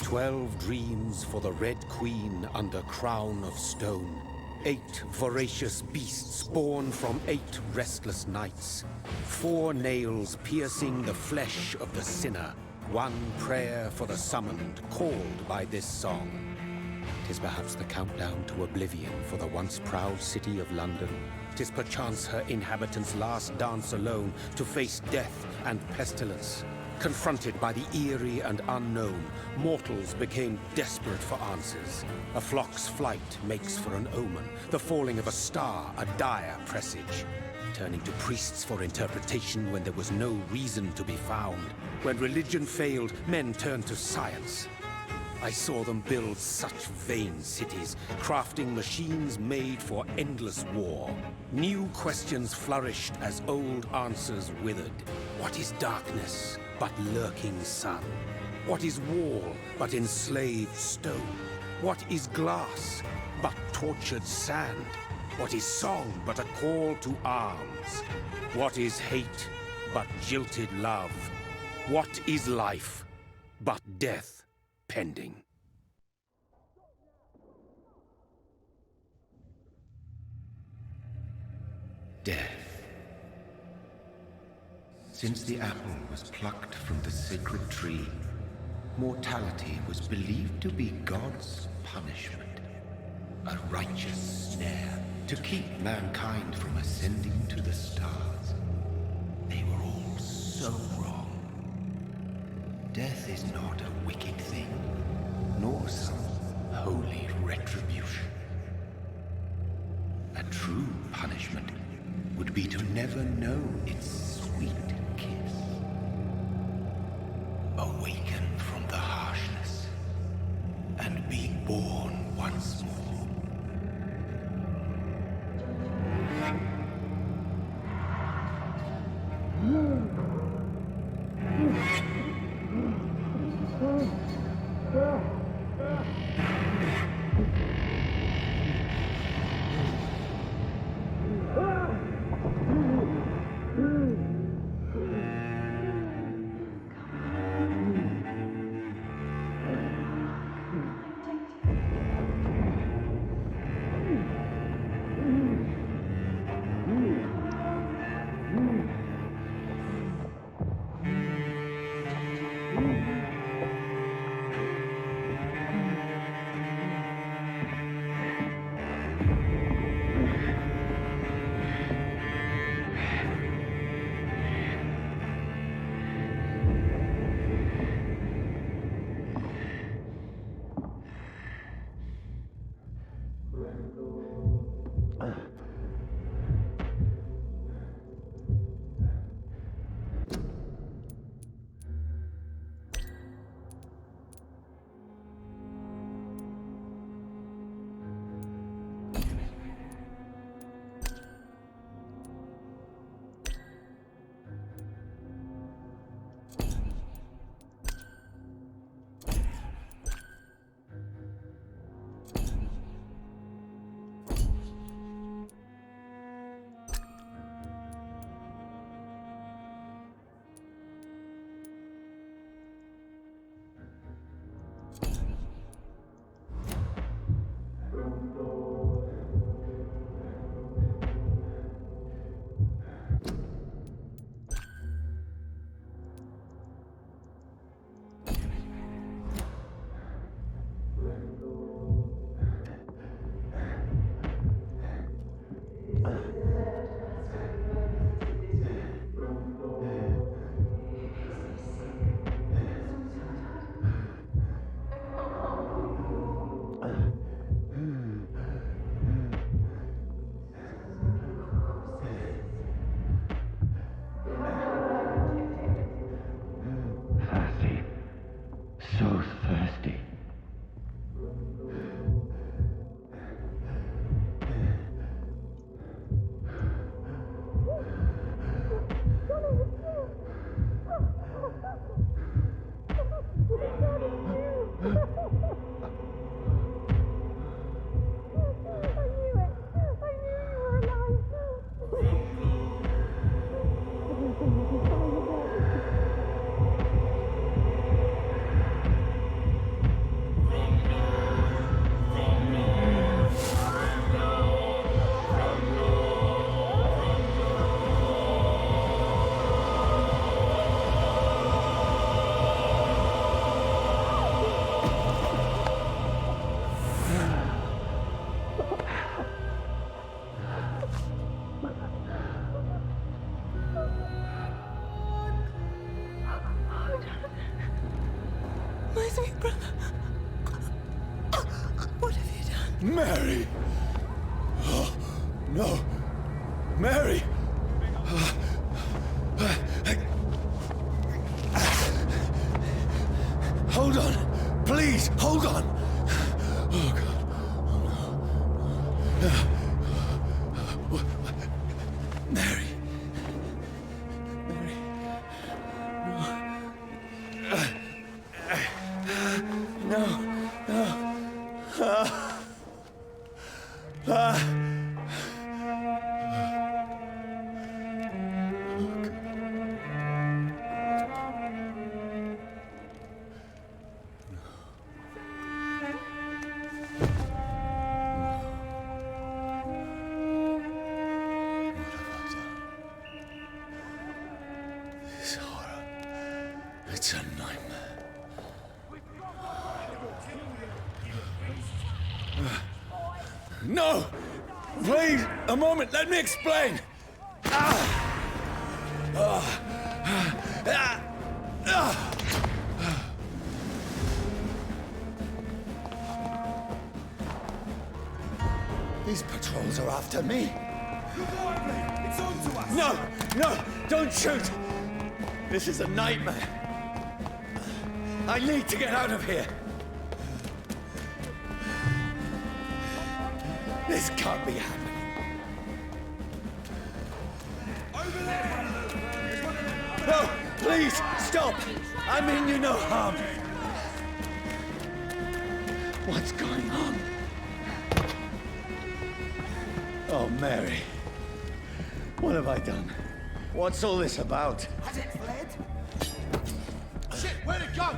12 dreams for the Red Queen under crown of stone. 8 voracious beasts born from 8 restless nights. 4 nails piercing the flesh of the sinner. 1 prayer for the summoned, called by this song. 'Tis perhaps the countdown to oblivion for the once proud city of London. 'Tis perchance her inhabitants' last dance alone to face death and pestilence. Confronted by the eerie and unknown, mortals became desperate for answers. A flock's flight makes for an omen, the falling of a star a dire presage. Turning to priests for interpretation when there was no reason to be found. When religion failed, men turned to science. I saw them build such vain cities, crafting machines made for endless war. New questions flourished as old answers withered. What is darkness but lurking sun? What is wall but enslaved stone? What is glass but tortured sand? What is song but a call to arms? What is hate but jilted love? What is life but death pending? Death. Since the apple was plucked from the sacred tree, mortality was believed to be God's punishment. A righteous snare to keep mankind from ascending to the stars. They were all so wrong. Death is not a wicked thing, nor some holy retribution. A true punishment would be to never know its sweet kiss. Awaken from the harshness and be born once more. Mary! Oh, no! Mary! Hold on! Please, hold on! Oh, God. Oh, no. Mary. Mary. No. No. It's a nightmare. No! Please, a moment, let me explain! These patrols are after me. It's on to us! No! No! Don't shoot! This is a nightmare. I need to get out of here. This can't be happening. Over there! No! Please, stop! I mean you no harm. What's going on? Oh, Mary. What have I done? What's all this about? Has it fled? Shit, where'd it go?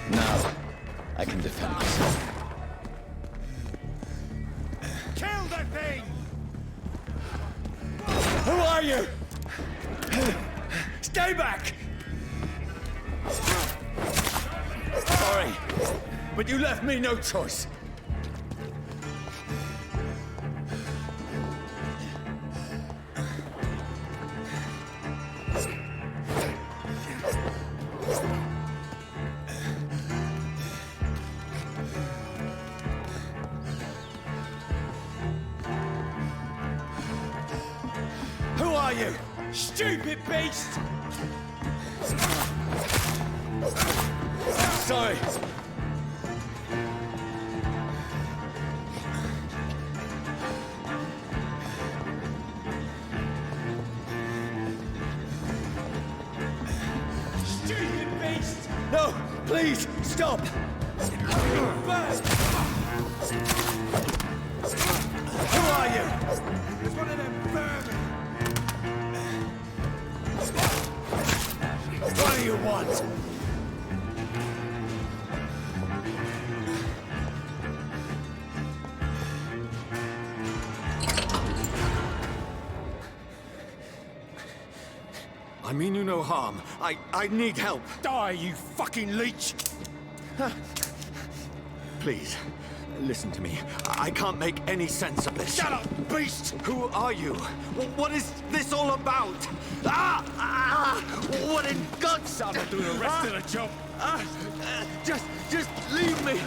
Now, I can defend myself. Kill that thing! Who are you? Stay back! Sorry, but you left me no choice. Who are you? Stupid beast! Sorry. Stupid beast! No, please, stop! Bird! Who are you? It's one of them vermin! What do you want? I mean you no harm. I need help. Die, you fucking leech! Please, listen to me. I can't make any sense of this. Shut up, beast! Who are you? What is this all about? What in God's Son, I'll do the rest of the job. Just leave me.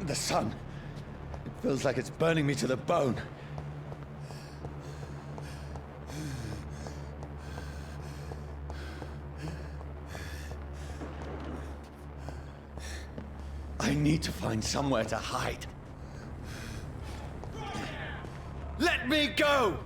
The sun. It feels like it's burning me to the bone. I need to find somewhere to hide. Let me go!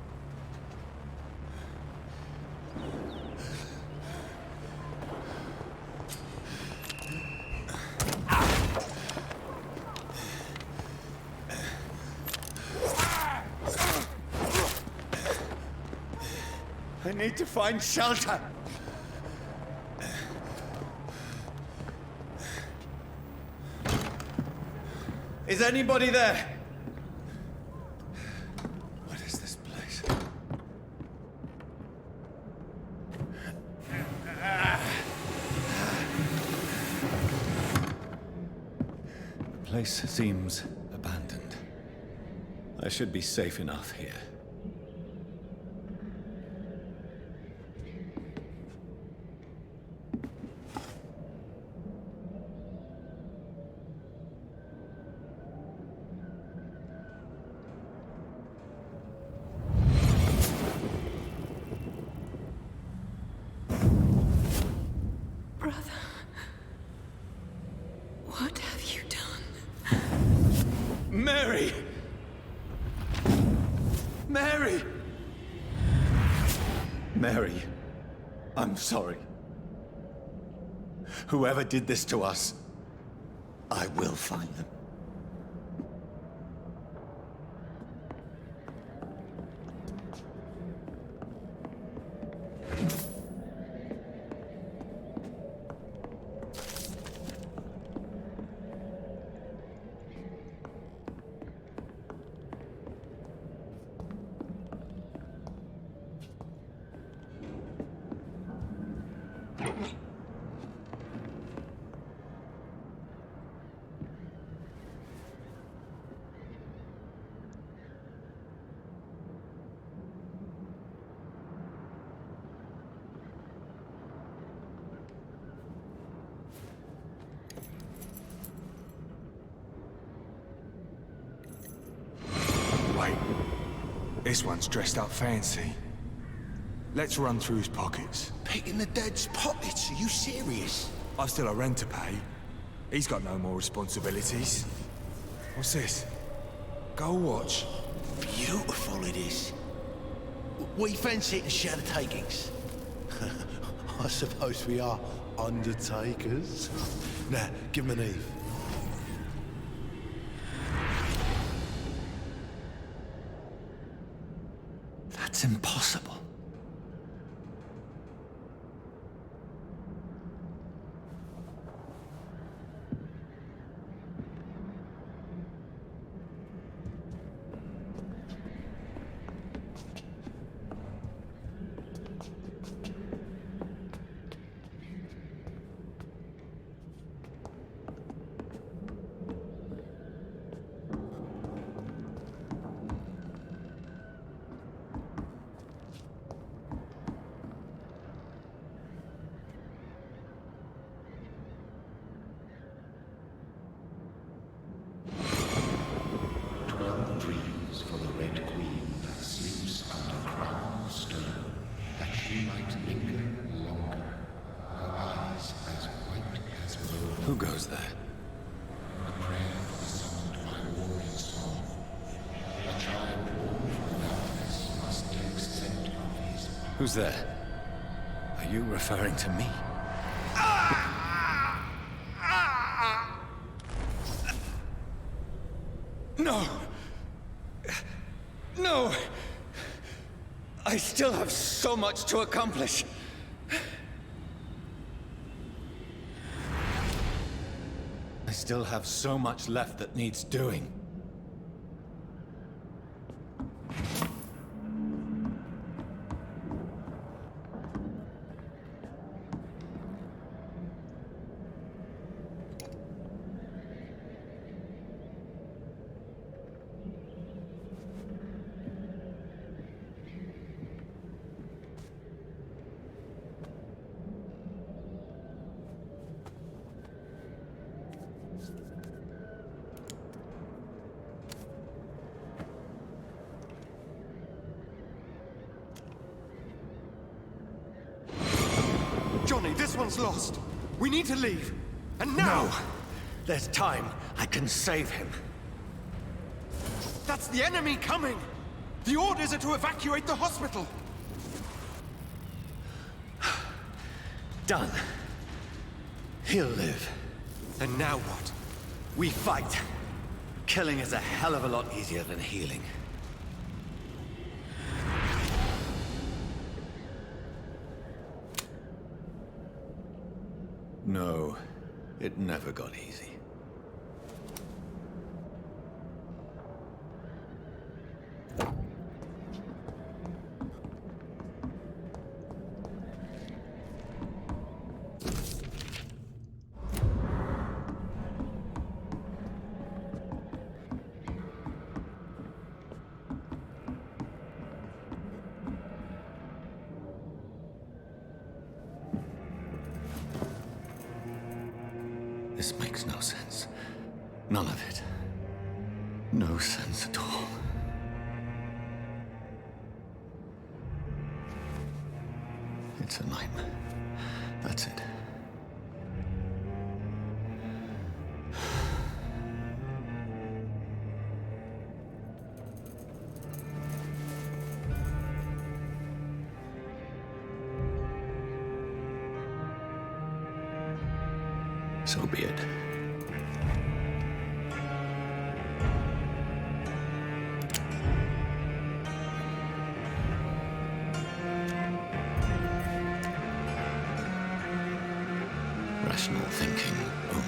I need to find shelter. Is anybody there? What is this place? The place seems abandoned. I should be safe enough here. Mary! Mary, I'm sorry. Whoever did this to us, I will find them. This one's dressed up fancy. Let's run through his pockets. Picking the dead's pockets? Are you serious? I've still a rent to pay. He's got no more responsibilities. What's this? Gold watch. Beautiful it is. We fancy it and share the takings. I suppose we are undertakers. Now, give him an Eve. That's impossible. Who goes there? A prayer summoned by warrior song. A child born from darkness must take scent of his path. Who's there? Are you referring to me? No! No! I still have so much to accomplish. I still have so much left that needs doing. Johnny, this one's lost. We need to leave. And now! No! There's time. I can save him. That's the enemy coming! The orders are to evacuate the hospital! Done. He'll live. And now what? We fight. Killing is a hell of a lot easier than healing. No, it never got easy. This makes no sense. None of it. No sense at all. It's a nightmare. That's it. So be it. Rational thinking only.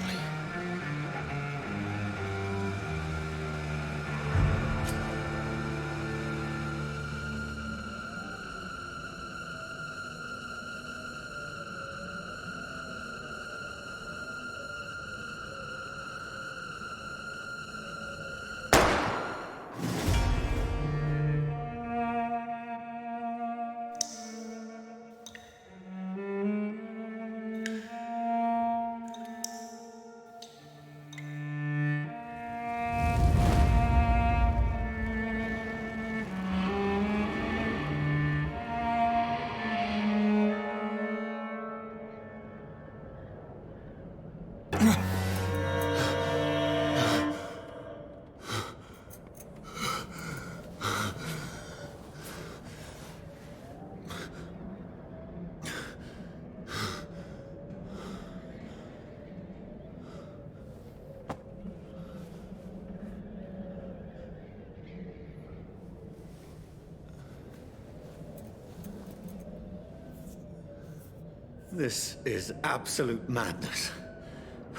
This is absolute madness.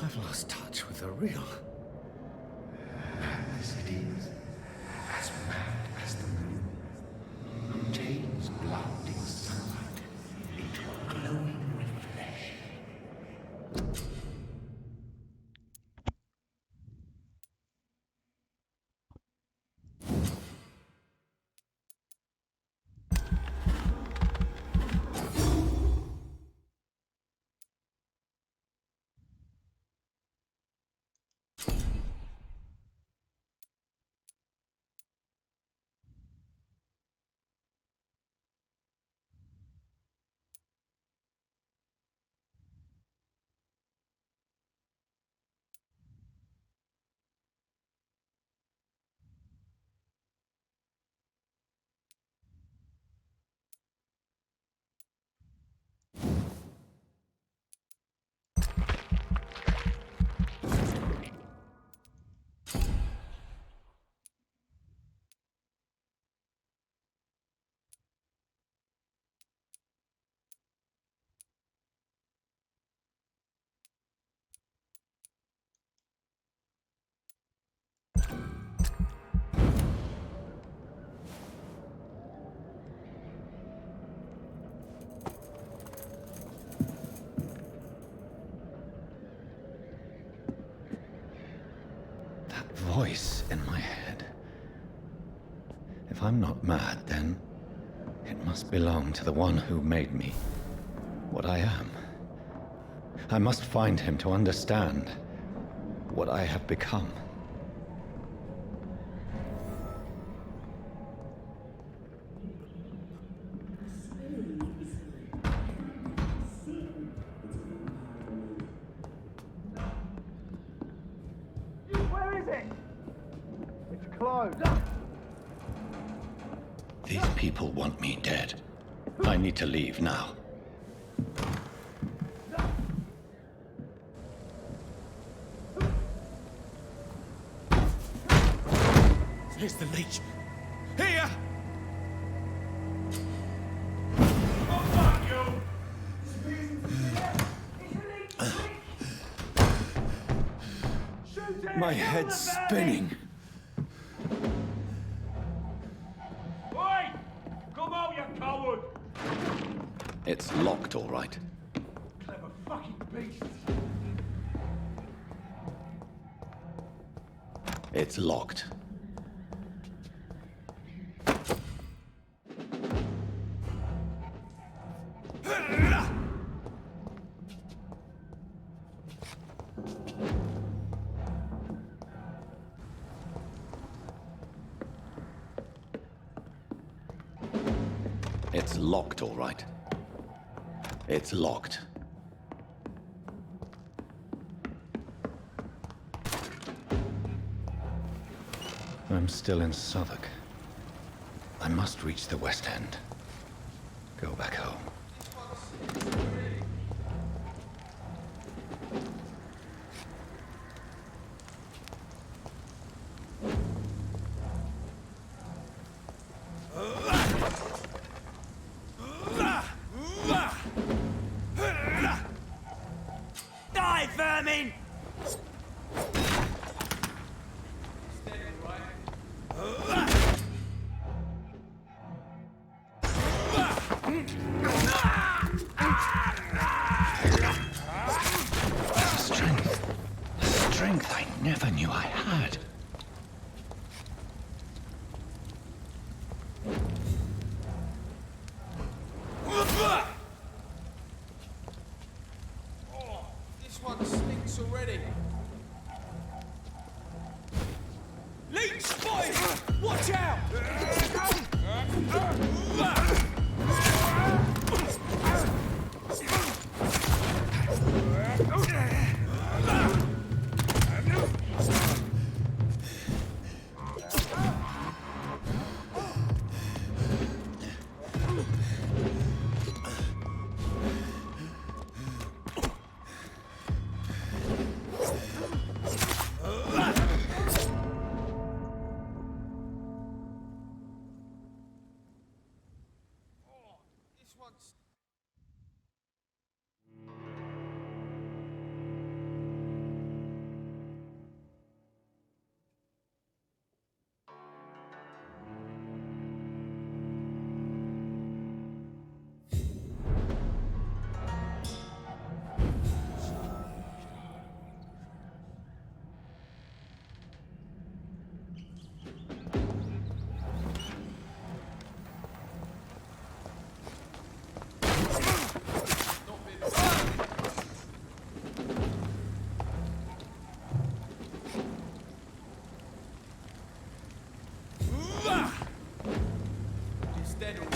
I've lost touch with the real. Madness it is, as mad as the moon, who takes blinding sunlight into a glowing reflection. Voice in my head. If I'm not mad, then it must belong to the one who made me what I am. I must find him to understand what I have become. These people want me dead. I need to leave now. Here's the leech. Here! My head's spinning. Oi! Come out, you coward! It's locked, all right. Clever fucking beast! It's locked. It's locked, all right. It's locked. I'm still in Southwark. I must reach the West End. Go back home. dead already.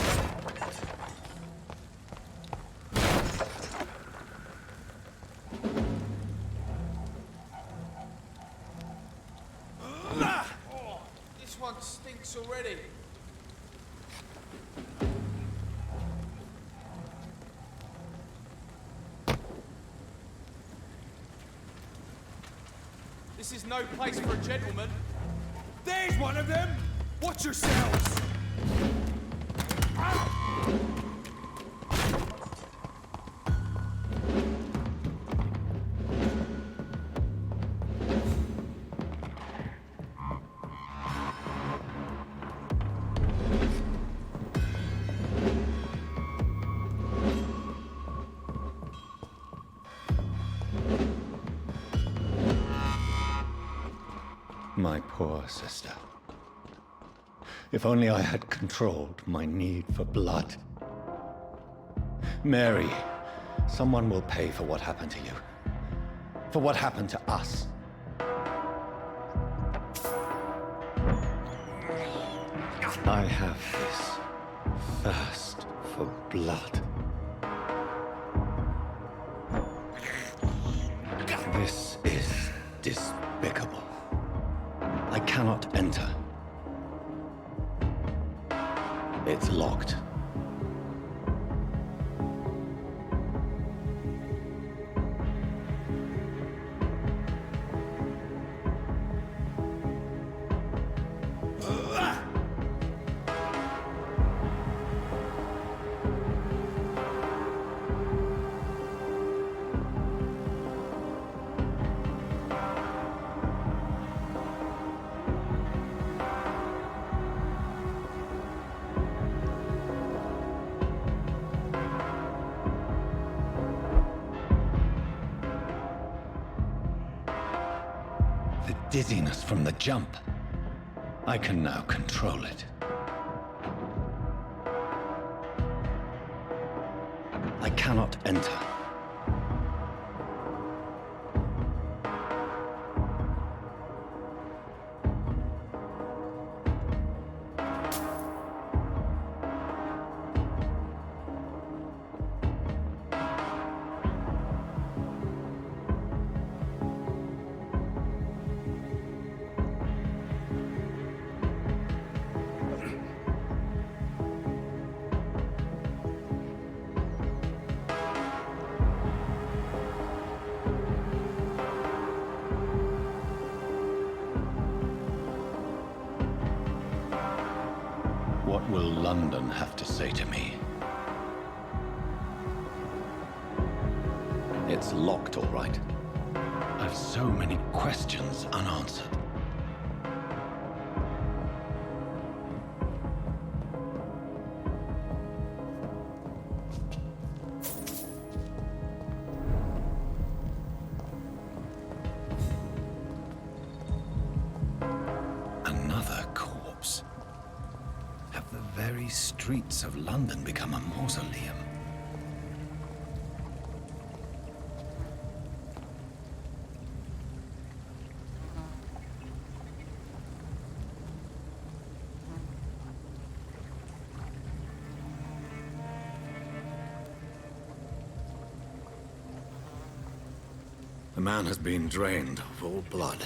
Oh, this one stinks already. This is no place for a gentleman. There's one of them! Watch yourselves! My poor sister. If only I had controlled my need for blood. Mary, someone will pay for what happened to you. For what happened to us. I have this thirst for blood. This is despicable. I cannot enter. It's locked. Dizziness from the jump. I can now control it. I cannot enter. What will London have to say to me? It's locked, all right. I've so many questions unanswered. Another corpse. Have the very streets of London become a mausoleum? The man has been drained of all blood,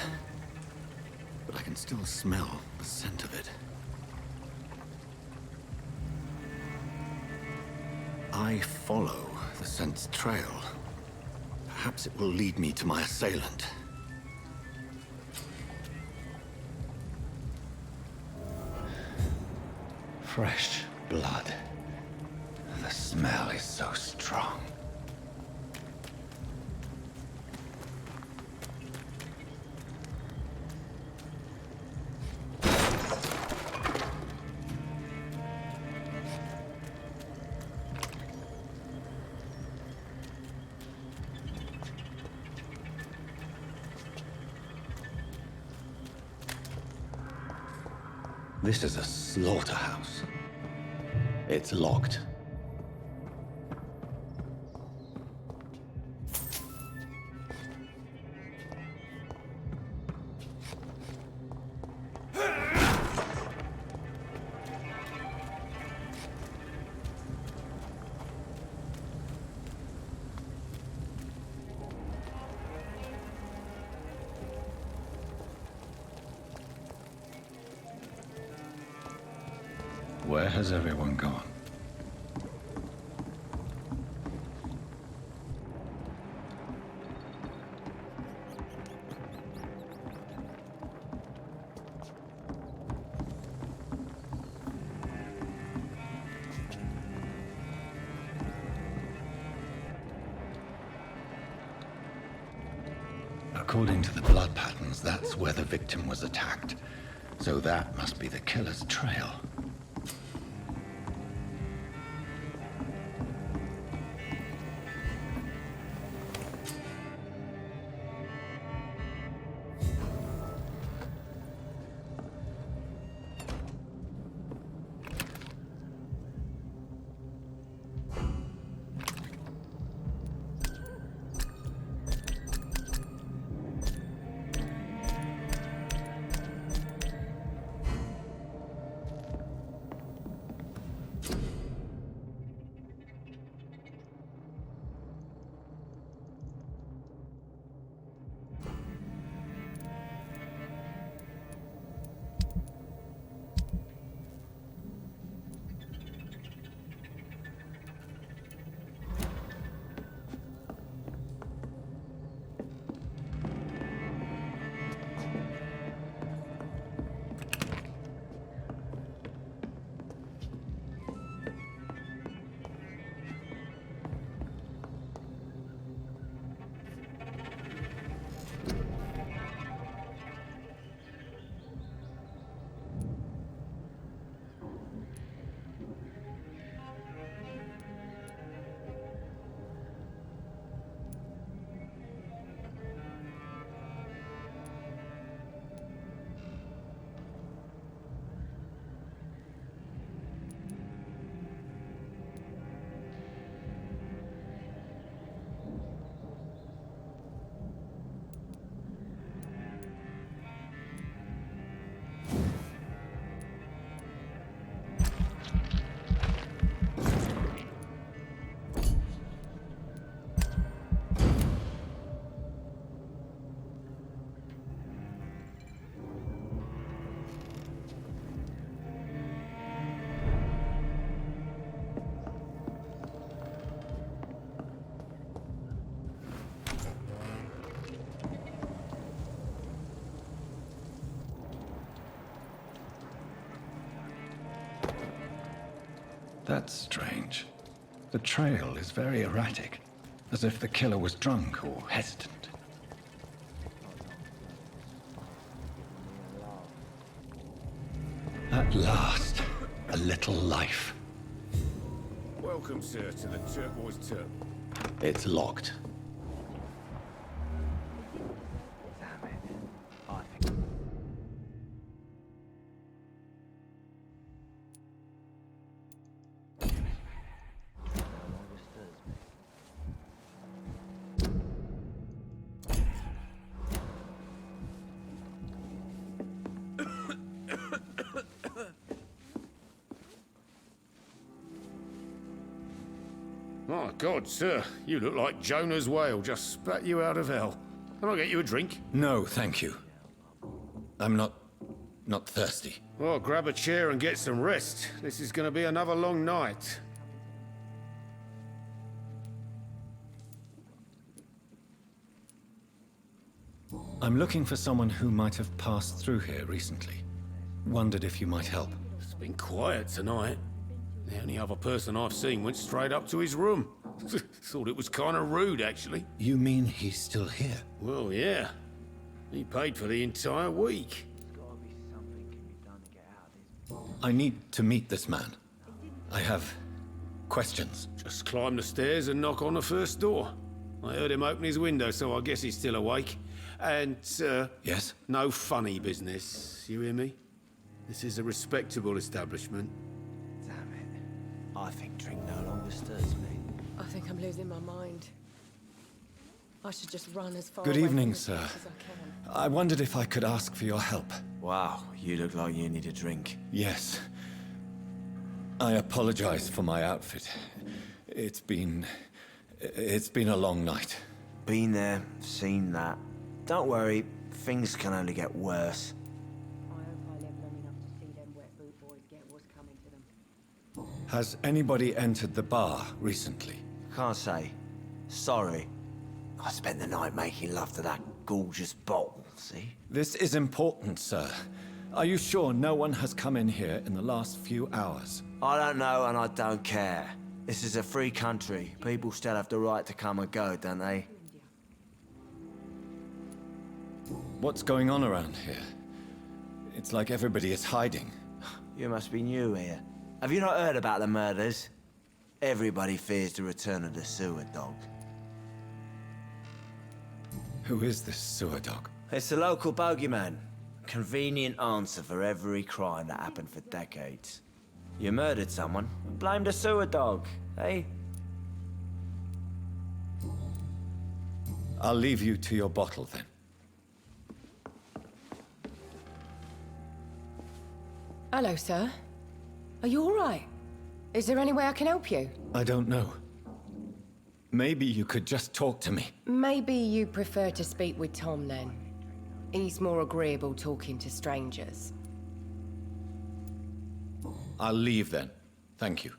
but I can still smell the scent of it. I follow the scent's trail. Perhaps it will lead me to my assailant. Fresh blood. The smell is so strong. This is a slaughterhouse. It's locked. Where has everyone gone? According to the blood patterns, that's where the victim was attacked. So that must be the killer's trail. That's strange. The trail is very erratic, as if the killer was drunk or hesitant. At last, a little life. Welcome, sir, to the turquoise term. It's locked. My God, sir, you look like Jonah's whale just spat you out of hell. Can I get you a drink? No, thank you. I'm not thirsty. Well, grab a chair and get some rest. This is going to be another long night. I'm looking for someone who might have passed through here recently. Wondered if you might help. It's been quiet tonight. The only other person I've seen went straight up to his room. Thought it was kind of rude, actually. You mean he's still here? Well, yeah. He paid for the entire week. I need to meet this man. I have questions. Just climb the stairs and knock on the first door. I heard him open his window, so I guess he's still awake. And, Yes? no funny business. You hear me? This is a respectable establishment. Damn it. I think drink no longer stirs me. I think I'm losing my mind. I should just run as far Good away evening, from this sir. place as I can. I wondered if I could ask for your help. Wow, you look like you need a drink. Yes. I apologize for my outfit. It's been a long night. Been there, seen that. Don't worry, things can only get worse. I hope I live long enough to see them wet boot boys get what's coming to them. Has anybody entered the bar recently? Can't say. Sorry. I spent the night making love to that gorgeous bottle, see? This is important, sir. Are you sure no one has come in here in the last few hours? I don't know and I don't care. This is a free country. People still have the right to come and go, don't they? What's going on around here? It's like everybody is hiding. You must be new here. Have you not heard about the murders? Everybody fears the return of the sewer dog. Who is this sewer dog? It's the local bogeyman. Convenient answer for every crime that happened for decades. You murdered someone, blame the sewer dog, eh? I'll leave you to your bottle then. Hello, sir. Are you all right? Is there any way I can help you? I don't know. Maybe you could just talk to me. Maybe you prefer to speak with Tom, then. He's more agreeable talking to strangers. I'll leave then. Thank you.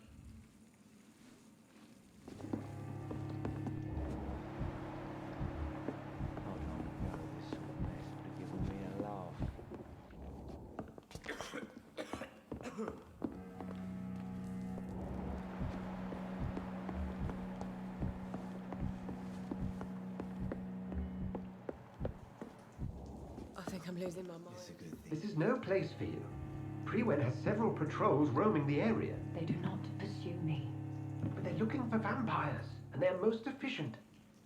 I think I'm losing my mind. This is no place for you. Prewen has several patrols roaming the area. They do not pursue me. But they're looking for vampires, and they're most efficient.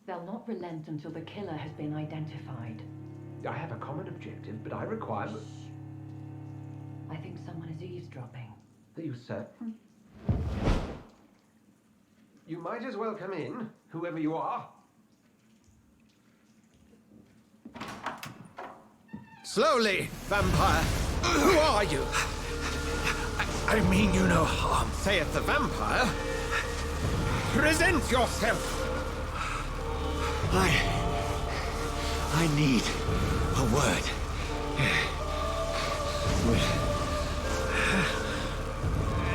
They'll not relent until the killer has been identified. I have a common objective, but I require... I think someone is eavesdropping. Are you certain? You might as well come in, whoever you are. Slowly, vampire. Who are you? I mean you no harm. Saith the vampire. Present yourself. I need a word. With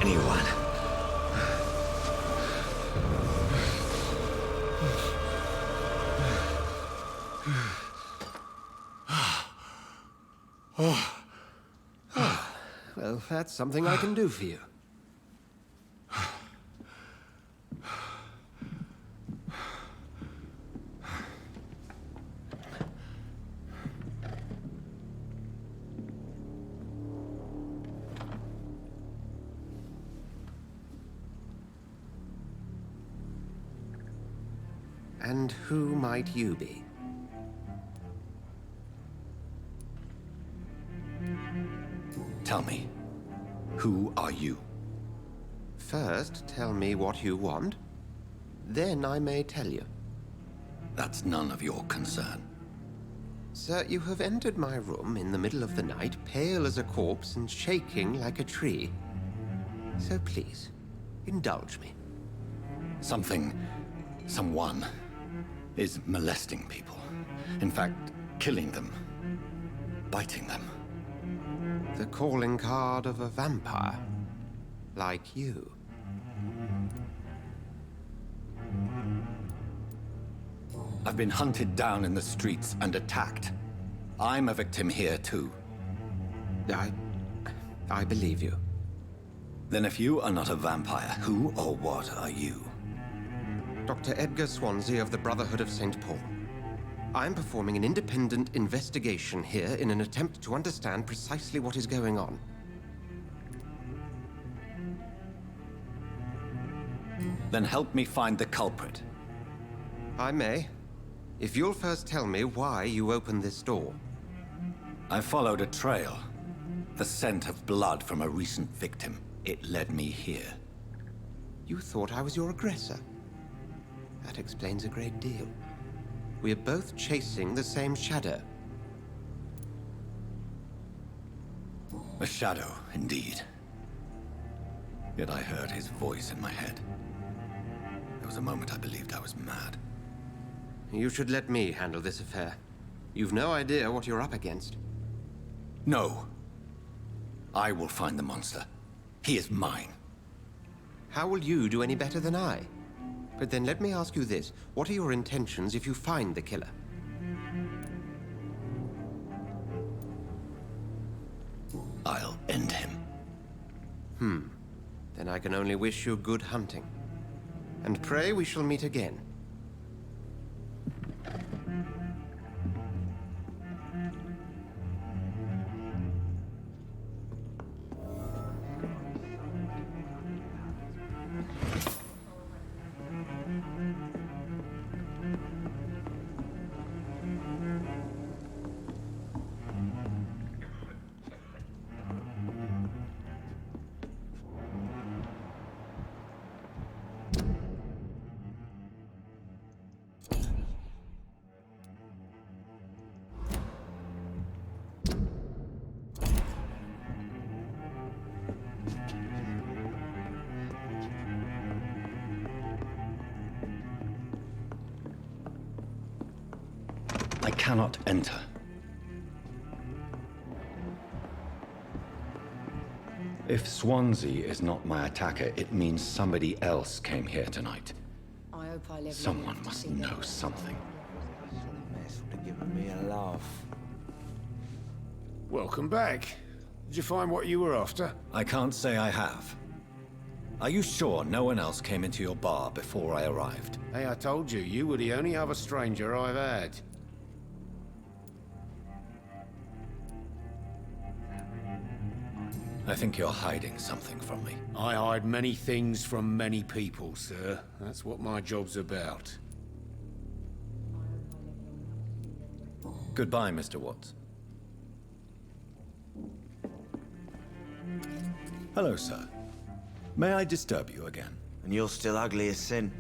anyone. Well, that's something I can do for you. And who might you be? Tell me, who are you? First, tell me what you want. Then I may tell you. That's none of your concern. Sir, you have entered my room in the middle of the night, pale as a corpse and shaking like a tree. So please, indulge me. Someone is molesting people. In fact, killing them. Biting them. The calling card of a vampire. Like you. I've been hunted down in the streets and attacked. I'm a victim here too. I believe you. Then if you are not a vampire, who or what are you? Dr. Edgar Swansea of the Brotherhood of St. Paul. I'm performing an independent investigation here in an attempt to understand precisely what is going on. Then help me find the culprit. I may. If you'll first tell me why you opened this door. I followed a trail. The scent of blood from a recent victim. It led me here. You thought I was your aggressor. That explains a great deal. We are both chasing the same shadow. A shadow, indeed. Yet I heard his voice in my head. There was a moment I believed I was mad. You should let me handle this affair. You've no idea what you're up against. No. I will find the monster. He is mine. How will you do any better than I? But then let me ask you this. What are your intentions if you find the killer? I'll end him. Then I can only wish you good hunting. And pray we shall meet again. I cannot enter. If Swansea is not my attacker, it means somebody else came here tonight. I hope I live. Someone must know something. Mess would have given me a laugh. Welcome back. Did you find what you were after? I can't say I have. Are you sure no one else came into your bar before I arrived? Hey, I told you, you were the only other stranger I've had. I think you're hiding something from me. I hide many things from many people, sir. That's what my job's about. Goodbye, Mr. Watts. Hello, sir. May I disturb you again? And you're still ugly as sin.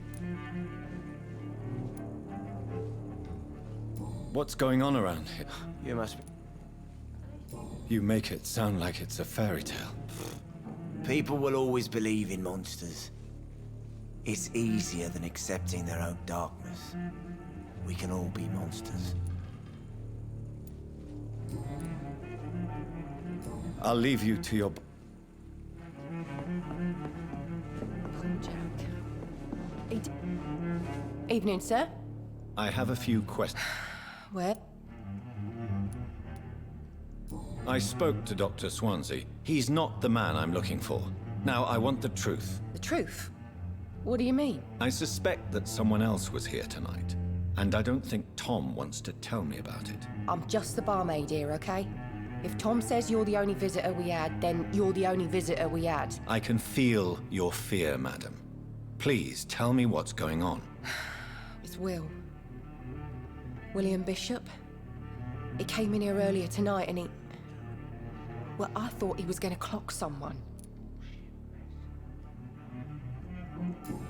What's going on around here? You must be... You make it sound like it's a fairy tale. People will always believe in monsters. It's easier than accepting their own darkness. We can all be monsters. I'll leave you to your... Evening, sir. I have a few questions. Where? I spoke to Dr. Swansea. He's not the man I'm looking for. Now, I want the truth. The truth? What do you mean? I suspect that someone else was here tonight. And I don't think Tom wants to tell me about it. I'm just the barmaid here, okay? If Tom says you're the only visitor we had, then you're the only visitor we had. I can feel your fear, madam. Please, tell me what's going on. It's Will. William Bishop. He came in here earlier tonight and he... Well, I thought he was going to clock someone.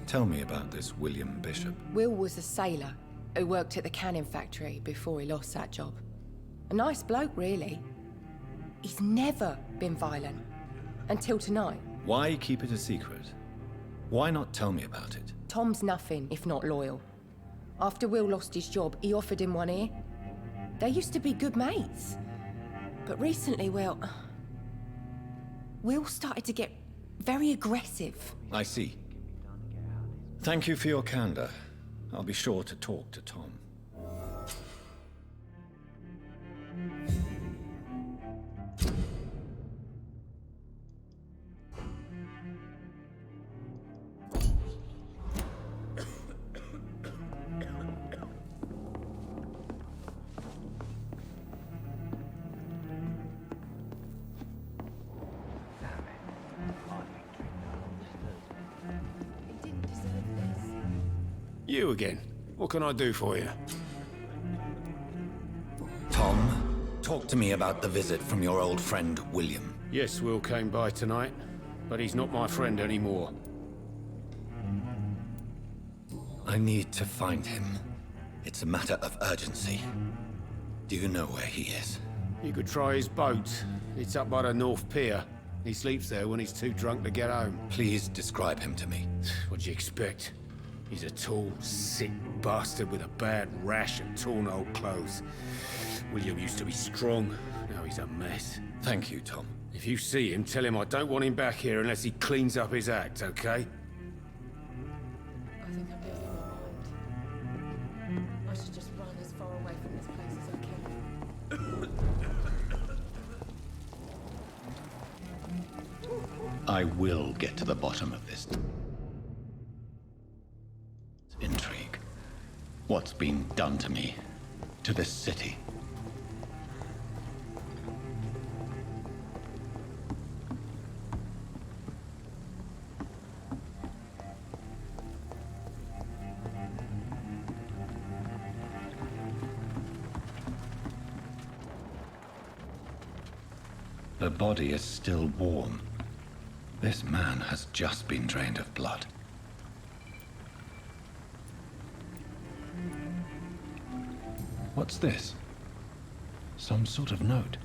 Tell me about this William Bishop. Will was a sailor who worked at the canning factory before he lost that job. A nice bloke, really. He's never been violent. Until tonight. Why keep it a secret? Why not tell me about it? Tom's nothing if not loyal. After Will lost his job, he offered him one ear. They used to be good mates. But recently, well... Will started to get very aggressive. I see. Thank you for your candor. I'll be sure to talk to Tom. You again. What can I do for you? Tom, talk to me about the visit from your old friend, William. Yes, Will came by tonight, but he's not my friend anymore. I need to find him. It's a matter of urgency. Do you know where he is? You could try his boat. It's up by the North Pier. He sleeps there when he's too drunk to get home. Please describe him to me. What'd you expect? He's a tall, sick bastard with a bad rash and torn old clothes. William used to be strong. Now he's a mess. Thank you, Tom. If you see him, tell him I don't want him back here unless he cleans up his act, okay? I will get to the bottom of this intrigue. What's been done to me, to this city. The body is still warm. This man has just been drained of blood. What's this? Some sort of note.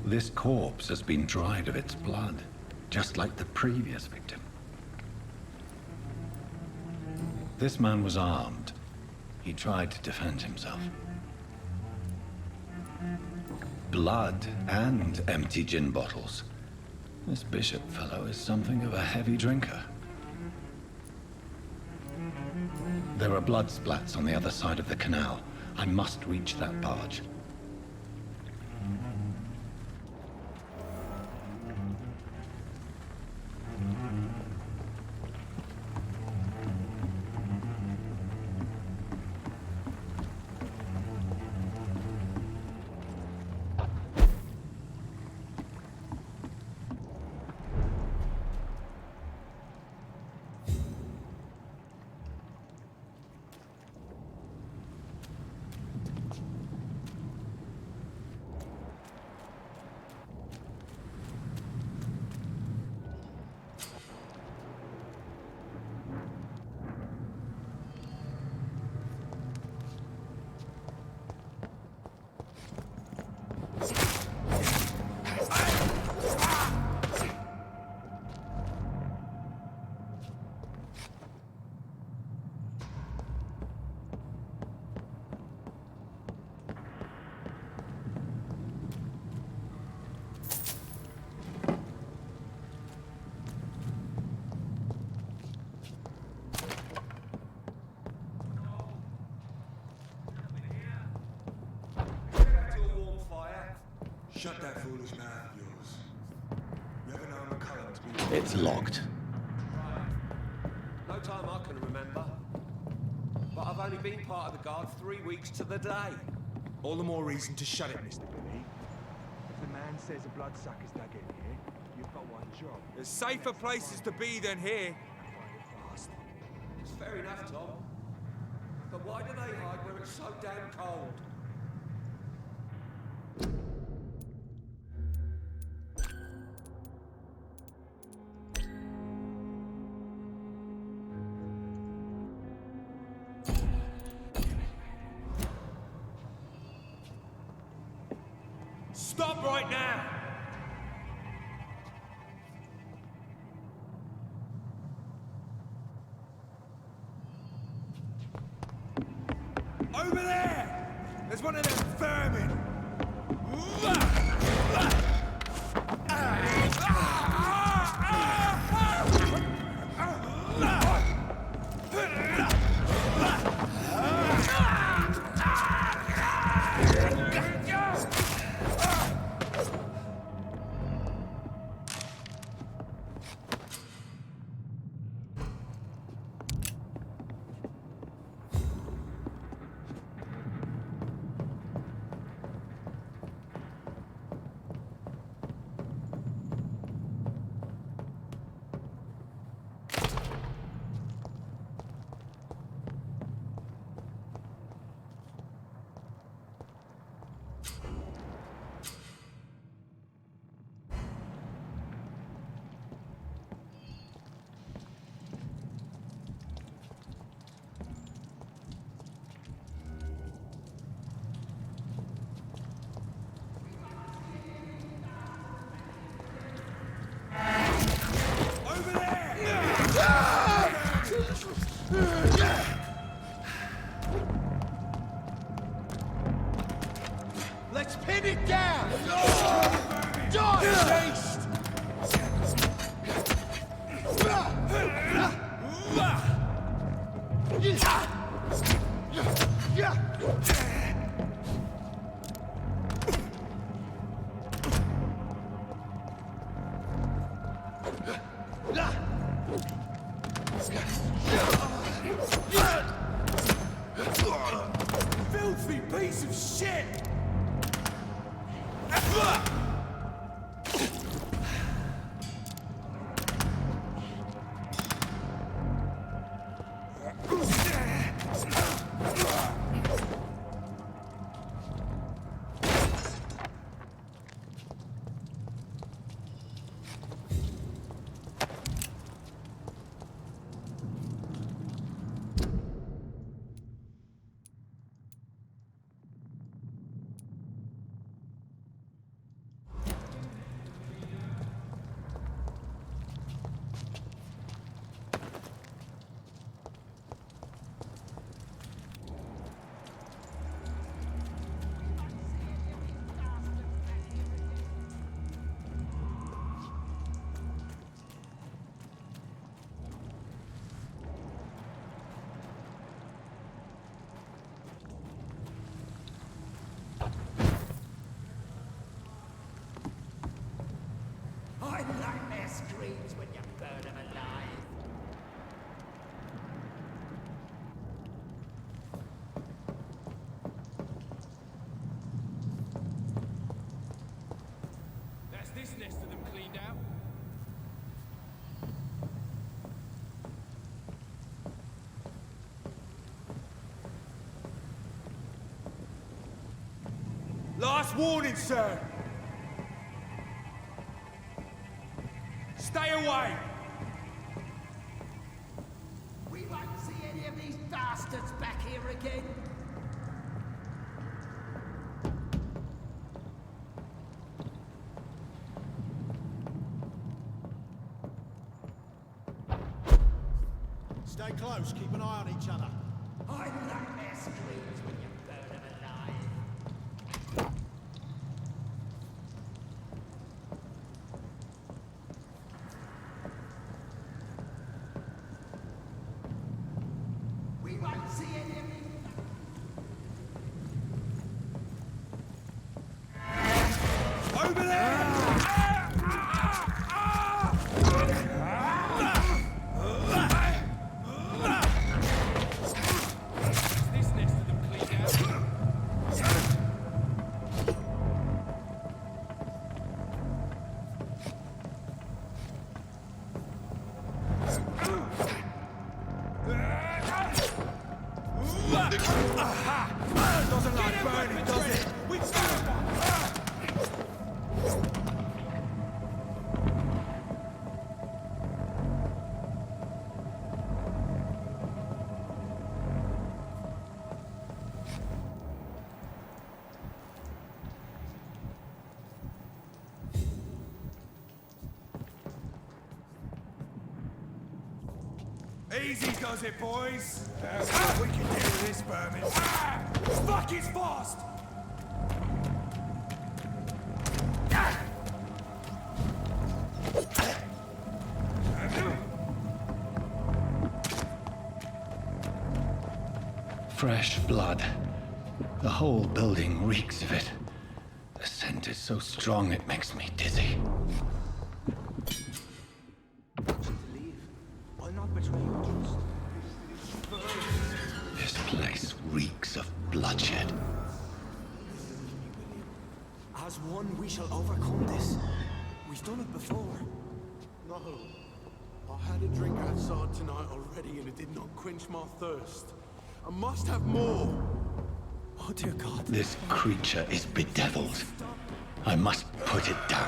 This corpse has been dried of its blood, just like the previous victim. This man was armed. He tried to defend himself. Blood and empty gin bottles. This bishop fellow is something of a heavy drinker. There are blood splats on the other side of the canal. I must reach that barge. Shut that foolish mouth of yours. You ever known McCullum to be... It's locked. No time I can remember. But I've only been part of the guard 3 weeks to the day. All the more reason to shut it, Mr. Billy. If the man says a bloodsucker's dug in here, you've got one job. There's safer places to be than here. Find it fast. It's fair enough, Tom. But why do they hide where it's so damn cold? Stop right now! Over there! There's one of them vermin! Let's pin it down! Die, beast! Filthy piece of shit! Screams when you burn them alive. That's this nest of them cleaned out. Last warning, sir. Stay away! We won't see any of these bastards back here again. Stay close, keep an eye on each other. I like their screams when you burn them alive. We won't see any of these. Over there! This nest of them cleaned out. Doesn't like burning, does it? We found one! Easy does it, boys. We can deal with this vermin. Fuck, it's fast! Fresh blood. The whole building reeks of it. The scent is so strong it makes me dizzy. This place reeks of bloodshed. As one, we shall overcome this. We've done it before. No. I had a drink outside tonight already and it did not quench my thirst. I must have more. Oh dear God. This creature is bedeviled. I must put it down.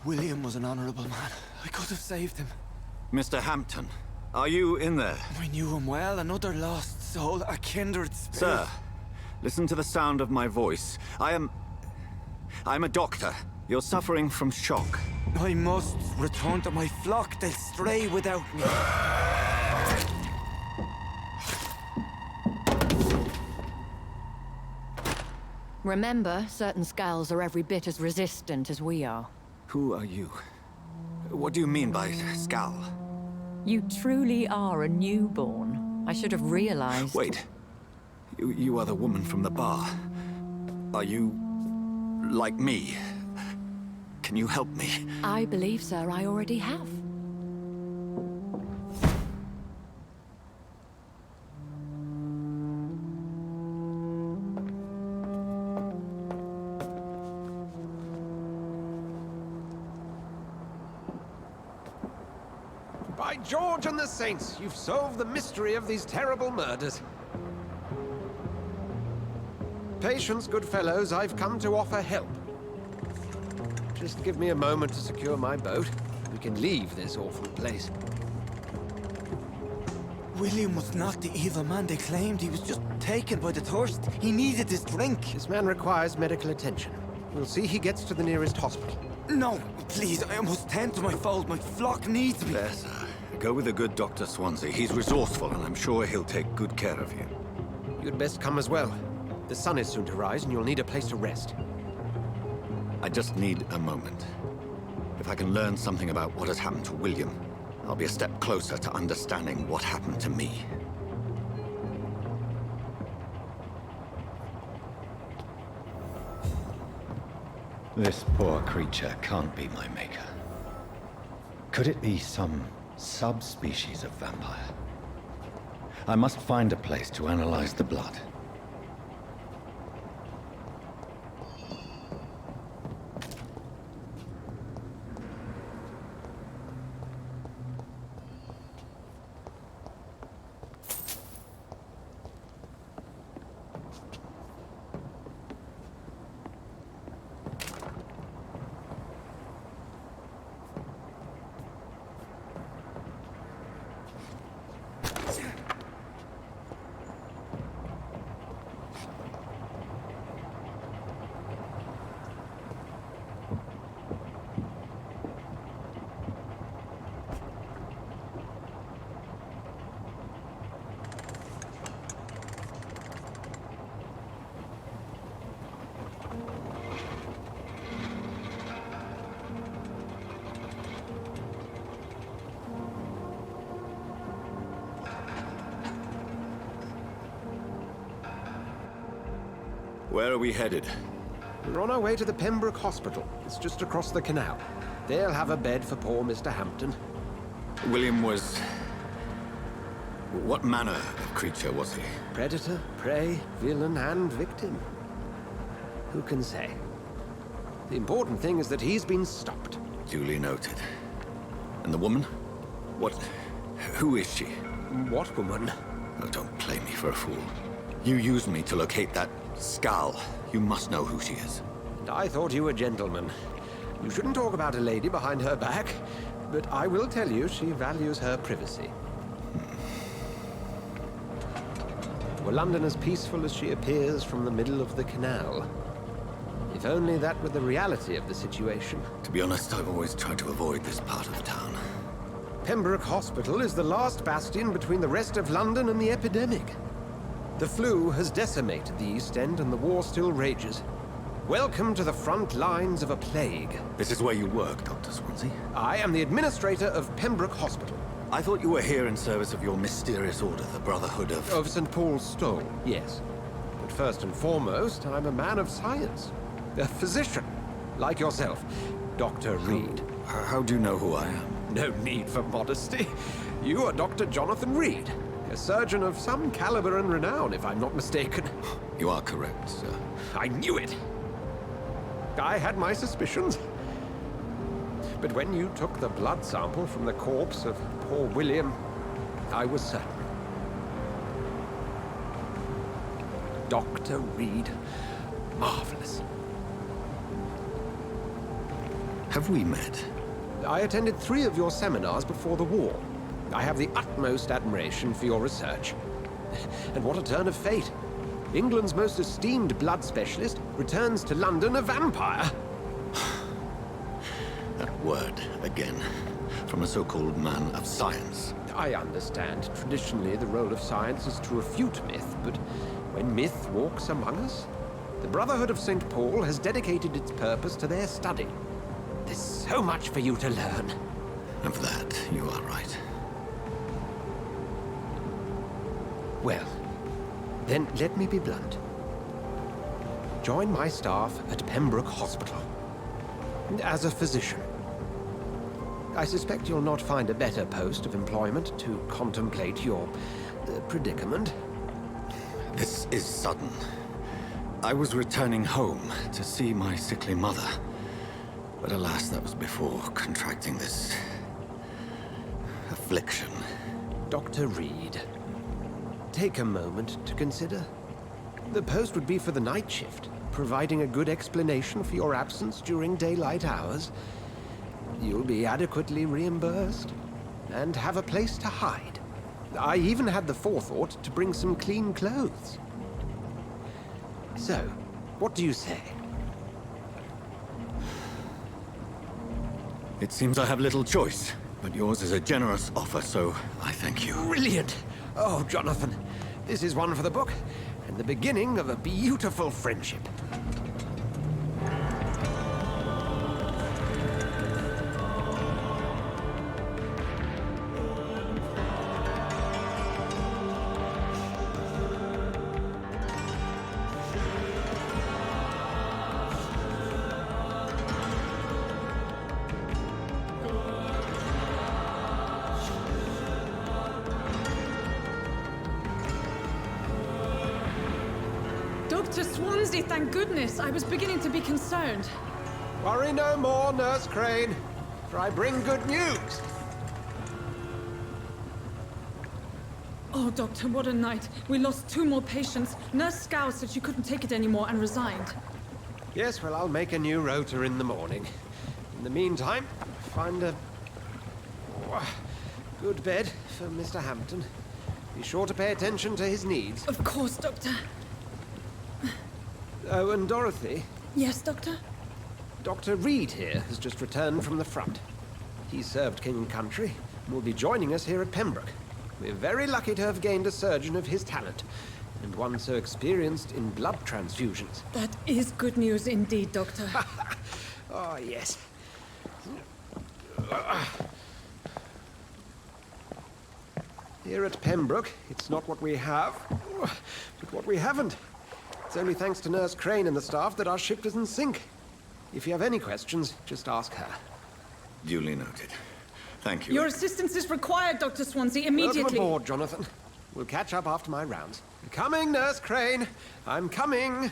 William was an honorable man. I could have saved him. Mr. Hampton, are you in there? I knew him well, another lost soul, a kindred spirit. Sir, listen to the sound of my voice. I'm a doctor. You're suffering from shock. I must return to my flock. They'll stray without me. Remember, certain skulls are every bit as resistant as we are. Who are you? What do you mean by skull? You truly are a newborn. I should have realized. Wait. You are the woman from the bar. Are you... like me? Can you help me? I believe, sir, I already have. By George and the Saints, you've solved the mystery of these terrible murders. Patience, good fellows, I've come to offer help. Just give me a moment to secure my boat. We can leave this awful place. William was not the evil man they claimed. He was just taken by the thirst. He needed this drink. This man requires medical attention. We'll see he gets to the nearest hospital. No, please, I must tend to my fold. My flock needs me. There, sir. Go with the good Dr. Swansea. He's resourceful, and I'm sure he'll take good care of you. You'd best come as well. The sun is soon to rise, and you'll need a place to rest. I just need a moment. If I can learn something about what has happened to William, I'll be a step closer to understanding what happened to me. This poor creature can't be my maker. Could it be some subspecies of vampire? I must find a place to analyze the blood. Where are we headed? We're on our way to the Pembroke Hospital. It's just across the canal. They'll have a bed for poor Mr. Hampton. William was... what manner of creature was he? Predator, prey, villain, and victim. Who can say? The important thing is that he's been stopped. Duly noted. And the woman? What... who is she? What woman? Oh, don't play me for a fool. You used me to locate that skull. You must know who she is. And I thought you a gentleman. You shouldn't talk about a lady behind her back, but I will tell you she values her privacy. Were London as peaceful as she appears from the middle of the canal? If only that were the reality of the situation. To be honest, I've always tried to avoid this part of town. Pembroke Hospital is the last bastion between the rest of London and the epidemic. The flu has decimated the East End and the war still rages. Welcome to the front lines of a plague. This is where you work, Dr. Swansea? I am the administrator of Pembroke Hospital. I thought you were here in service of your mysterious order, the Brotherhood of... Of St. Paul's Stole, yes. But first and foremost, I'm a man of science. A physician, like yourself, Dr. Reid. How do you know who I am? No need for modesty. You are Dr. Jonathan Reid. A surgeon of some caliber and renown, if I'm not mistaken. You are correct, sir. I knew it. I had my suspicions. But when you took the blood sample from the corpse of poor William, I was certain. Dr. Reid. Marvelous. Have we met? I attended 3 of your seminars before the war. I have the utmost admiration for your research. And what a turn of fate. England's most esteemed blood specialist returns to London a vampire. That word, again. From a so-called man of science. I understand. Traditionally, the role of science is to refute myth, but when myth walks among us, the Brotherhood of St. Paul has dedicated its purpose to their study. There's so much for you to learn. Of that, you are right. Well, then let me be blunt. Join my staff at Pembroke Hospital. As a physician. I suspect you'll not find a better post of employment to contemplate your predicament. This is sudden. I was returning home to see my sickly mother. But alas, that was before contracting this affliction. Dr. Reid, take a moment to consider. The post would be for the night shift, providing a good explanation for your absence during daylight hours. You'll be adequately reimbursed, and have a place to hide. I even had the forethought to bring some clean clothes. So, what do you say? It seems I have little choice, but yours is a generous offer, so I thank you. Brilliant! Oh, Jonathan, this is one for the book, and the beginning of a beautiful friendship. Dr. Swansea, thank goodness. I was beginning to be concerned. Worry no more, Nurse Crane, for I bring good news. Oh, Doctor, what a night. We lost 2 more patients. Nurse Scow said she couldn't take it anymore and resigned. Yes, well, I'll make a new rota in the morning. In the meantime, find a good bed for Mr. Hampton. Be sure to pay attention to his needs. Of course, Doctor. Oh, and Dorothy? Yes, Doctor? Dr. Reid here has just returned from the front. He served King and Country and will be joining us here at Pembroke. We're very lucky to have gained a surgeon of his talent, and one so experienced in blood transfusions. That is good news indeed, Doctor. Oh, yes. Here at Pembroke, it's not what we have, but what we haven't. It's only thanks to Nurse Crane and the staff that our ship doesn't sink. If you have any questions, just ask her. Duly noted. Thank you. Your assistance is required, Dr. Swansea, immediately. Welcome aboard, Jonathan. We'll catch up after my rounds. I'm coming, Nurse Crane. I'm coming.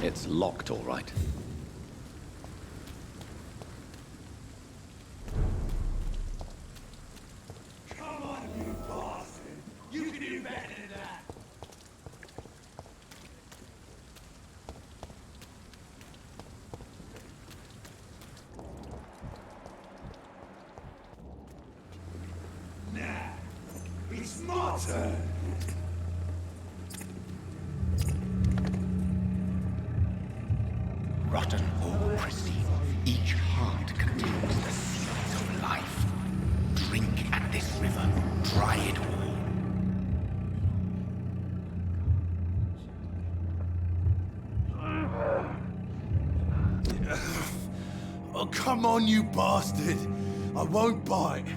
It's locked, all right. Come on, you bastard! You can do better than that! Now, it's my turn! Rotten or pristine, each heart contains the seeds of life. Drink at this river, try it all. Oh, come on, you bastard! I won't bite.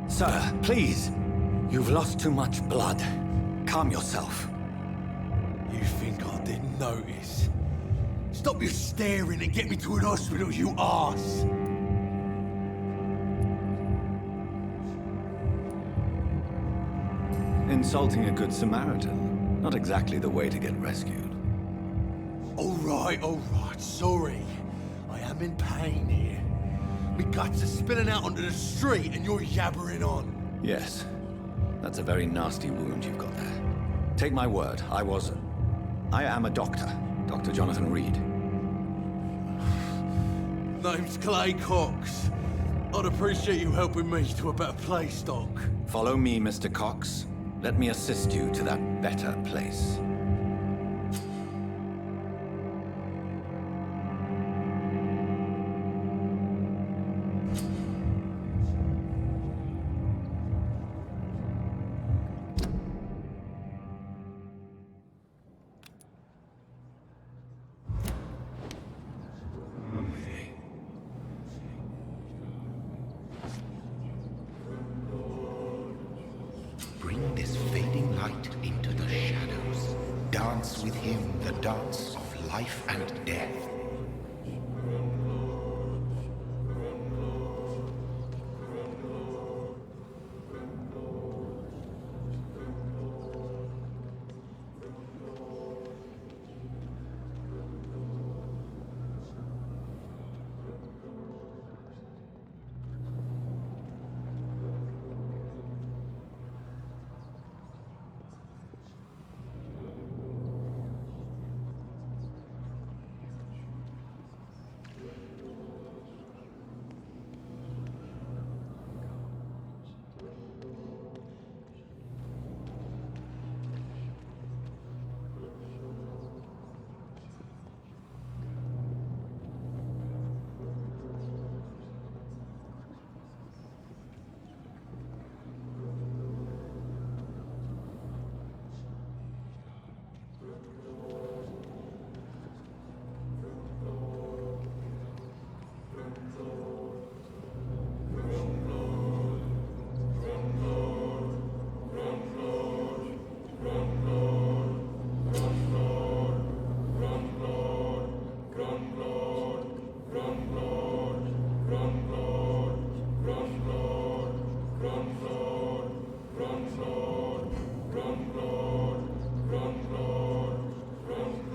Sir, please. You've lost too much blood. Calm yourself. You think I didn't notice? Stop your staring and get me to an hospital, you arse! Insulting a good Samaritan. Not exactly the way to get rescued. All right, sorry. I am in pain here. My guts are spilling out onto the street and you're yabbering on. Yes. That's a very nasty wound you've got there. Take my word, I am a doctor. Dr. Jonathan Reid. Name's Clay Cox. I'd appreciate you helping me to a better place, Doc. Follow me, Mr. Cox. Let me assist you to that better place. Bring this fading light into the shadows. Dance with him the dance of life and death.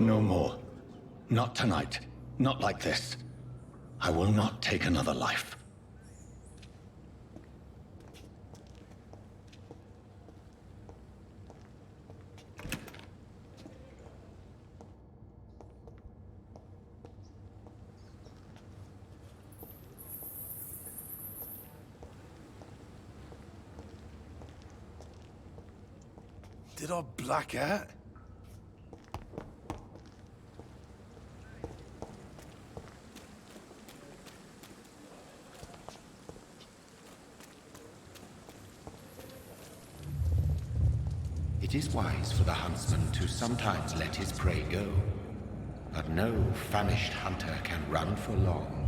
No more. Not tonight. Not like this. I will not take another life. Did I black out? It is wise for the huntsman to sometimes let his prey go, but no famished hunter can run for long.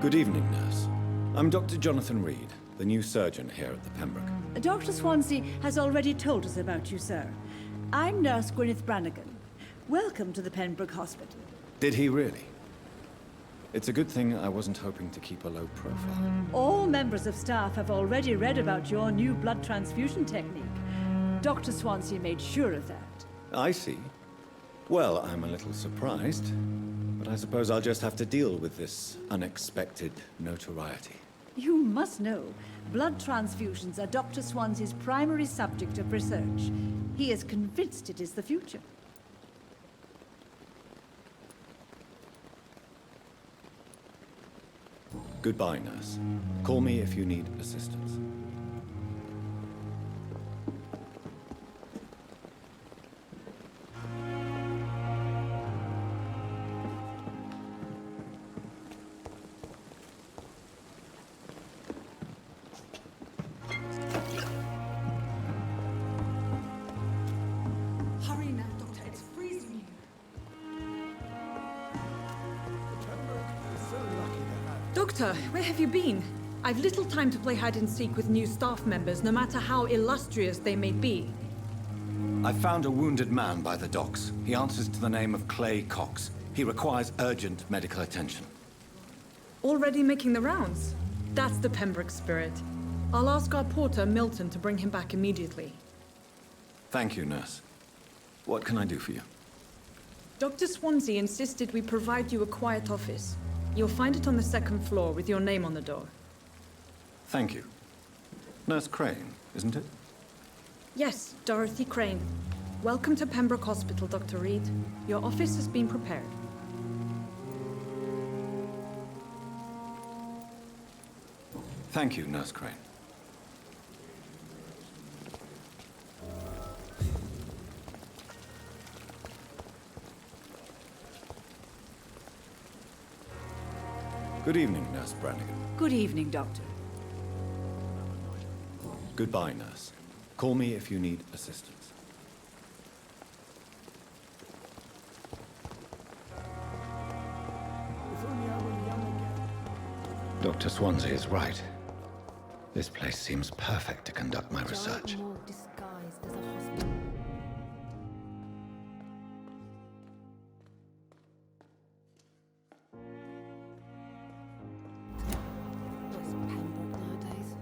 Good evening, nurse. I'm Dr. Jonathan Reid, the new surgeon here at the Pembroke. Dr. Swansea has already told us about you, sir. I'm Nurse Gwyneth Brannigan. Welcome to the Pembroke Hospital. Did he really? It's a good thing I wasn't hoping to keep a low profile. All members of staff have already read about your new blood transfusion technique. Dr. Swansea made sure of that. I see. Well, I'm a little surprised, but I suppose I'll just have to deal with this unexpected notoriety. You must know, blood transfusions are Dr. Swansea's primary subject of research. He is convinced it is the future. Goodbye, nurse. Call me if you need assistance. Doctor, where have you been? I've little time to play hide-and-seek with new staff members, no matter how illustrious they may be. I found a wounded man by the docks. He answers to the name of Clay Cox. He requires urgent medical attention. Already making the rounds? That's the Pembroke spirit. I'll ask our porter, Milton, to bring him back immediately. Thank you, nurse. What can I do for you? Dr. Swansea insisted we provide you a quiet office. You'll find it on the second floor with your name on the door. Thank you. Nurse Crane, isn't it? Yes, Dorothy Crane. Welcome to Pembroke Hospital, Dr. Reid. Your office has been prepared. Thank you, Nurse Crane. Good evening, Nurse Brannigan. Good evening, Doctor. Goodbye, nurse. Call me if you need assistance. Dr. Swansea is right. This place seems perfect to conduct my research. Disguised as a hospital. Where's Pembroke nowadays?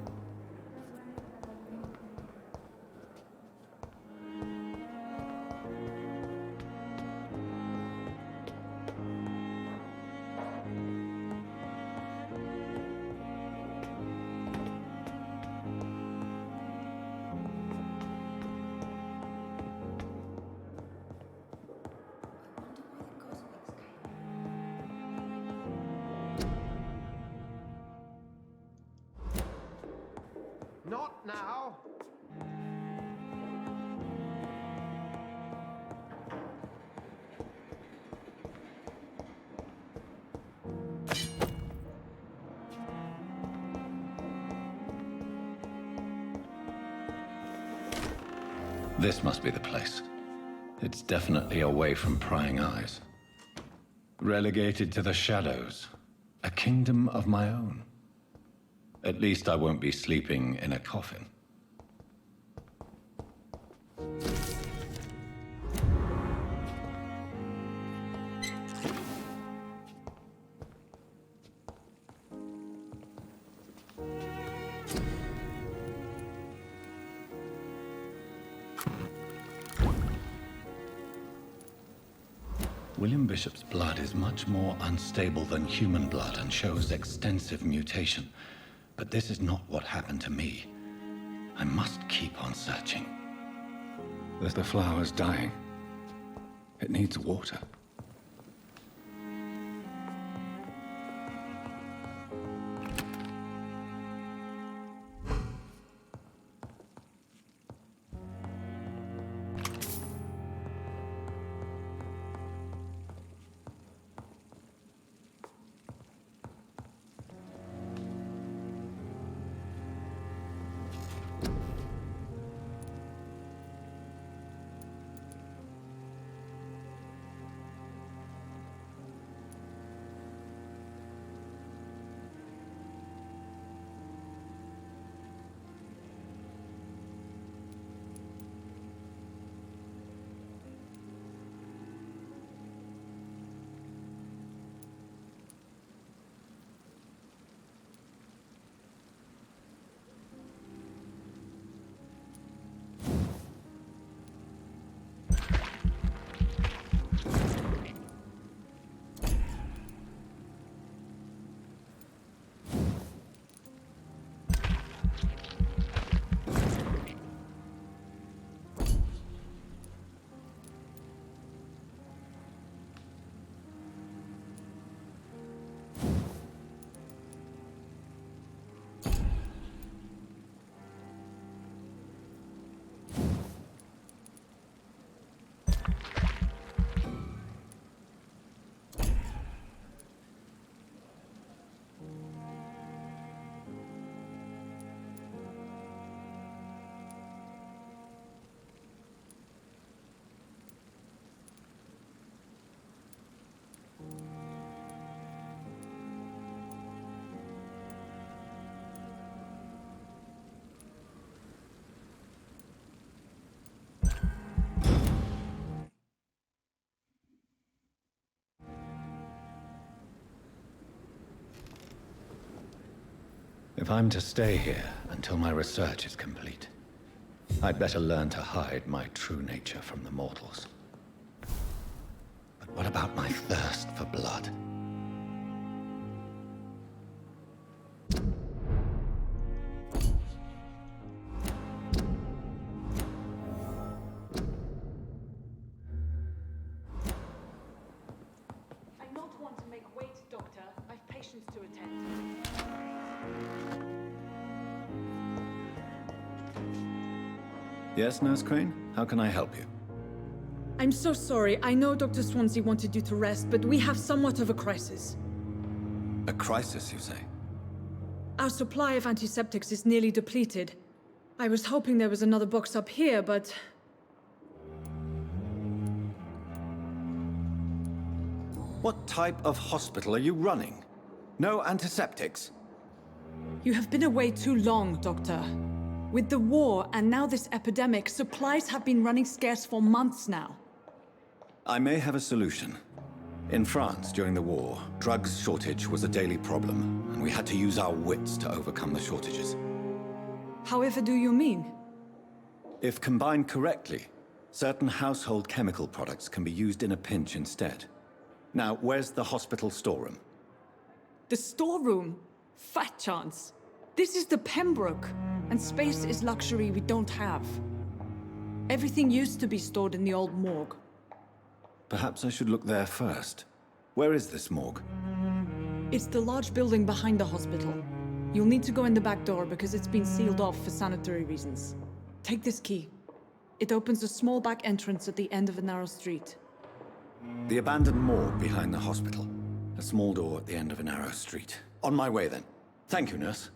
Not now. This must be the place. It's definitely away from prying eyes. Relegated to the shadows. A kingdom of my own. At least I won't be sleeping in a coffin. William Bishop's blood is much more unstable than human blood and shows extensive mutation. But this is not what happened to me. I must keep on searching. The flower's dying. It needs water. If I'm to stay here until my research is complete, I'd better learn to hide my true nature from the mortals. But what about my thirst for blood? I not want to make wait, Doctor. I've patients to attend. Yes, Nurse Crane? How can I help you? I'm so sorry. I know Dr. Swansea wanted you to rest, but we have somewhat of a crisis. A crisis, you say? Our supply of antiseptics is nearly depleted. I was hoping there was another box up here, but... What type of hospital are you running? No antiseptics? You have been away too long, Doctor. With the war and now this epidemic, supplies have been running scarce for months now. I may have a solution. In France, during the war, drugs shortage was a daily problem, and we had to use our wits to overcome the shortages. However do you mean? If combined correctly, certain household chemical products can be used in a pinch instead. Now, where's the hospital storeroom? The storeroom? Fat chance. This is the Pembroke, and space is luxury we don't have. Everything used to be stored in the old morgue. Perhaps I should look there first. Where is this morgue? It's the large building behind the hospital. You'll need to go in the back door because it's been sealed off for sanitary reasons. Take this key. It opens a small back entrance at the end of a narrow street. The abandoned morgue behind the hospital. A small door at the end of a narrow street. On my way then. Thank you, nurse.